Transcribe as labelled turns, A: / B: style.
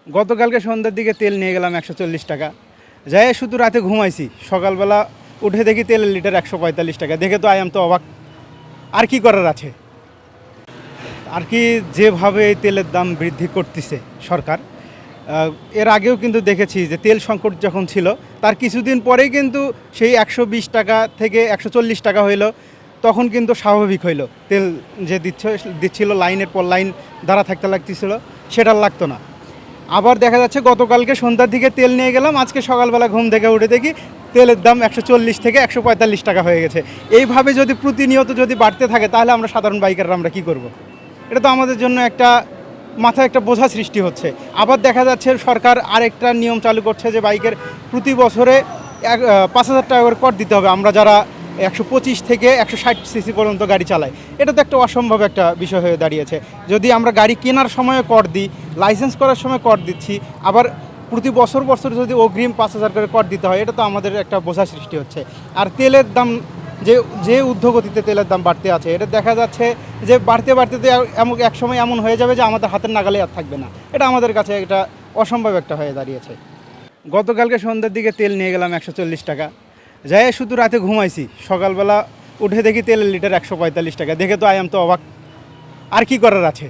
A: গতকালকে সন্ধ্যার দিকে তেল নিয়ে গেলাম 140 টাকা। যাই শুধু রাতে ঘুমাইছি, সকালবেলা উঠে দেখি তেলের লিটার 145 টাকা। দেখে তো তো অবাক। আর কি করার আছে? আর কি যেভাবে এই তেলের দাম বৃদ্ধি করতেছে সরকার, এর আগেও কিন্তু দেখেছি যে তেল সংকট যখন ছিল তার কিছুদিন পরেই কিন্তু সেই 120 টাকা থেকে 140 টাকা হইলো, তখন কিন্তু স্বাভাবিক হইলো। তেল যে দিচ্ছিল লাইনের পর লাইন দাঁড়া থাকতে লাগতেছিল, সেটা লাগতো না। আবার দেখা যাচ্ছে গতকালকে সন্ধ্যার দিকে তেল নিয়ে গেলাম, আজকে সকালবেলা ঘুম থেকে উঠে দেখি তেলের দাম 140 থেকে 145 টাকা হয়ে গেছে। এইভাবে যদি প্রতিনিয়ত যদি বাড়তে থাকে তাহলে আমরা সাধারণ বাইকাররা আমরা কী করব? এটা তো আমাদের জন্য একটা মাথায় একটা বোঝা সৃষ্টি হচ্ছে। আবার দেখা যাচ্ছে সরকার আরেকটা নিয়ম চালু করছে যে বাইকের প্রতি বছরে 5,000 টাকা করে কর দিতে হবে আমরা যারা 125 থেকে 160 সিসি পর্যন্ত গাড়ি চালাই। এটা তো একটা অসম্ভব একটা বিষয় হয়ে দাঁড়িয়েছে। যদি আমরা গাড়ি কেনার সময় কর দিই, লাইসেন্স করার সময় কর দিচ্ছি, আবার প্রতি বছর বছর যদি অগ্রিম 5,000 করে কর দিতে হয়, এটা তো আমাদের একটা বোঝা সৃষ্টি হচ্ছে। আর তেলের দাম যে যে ঊর্ধ্বগতিতে তেলের দাম বাড়তে আছে, এটা দেখা যাচ্ছে যে বাড়তে বাড়তে এমন এক সময় এমন হয়ে যাবে যে আমাদের হাতের নাগালে আর থাকবে না। এটা আমাদের কাছে এটা অসম্ভব একটা হয়ে দাঁড়িয়েছে। গতকালকে সন্ধ্যার দিকে তেল নিয়ে গেলাম 140 টাকা। যাই শুধু রাতে ঘুমাইছি, সকালবেলা উঠে দেখি তেলের লিটার 145 টাকা। দেখে তো তো অবাক। আর কি করার আছে?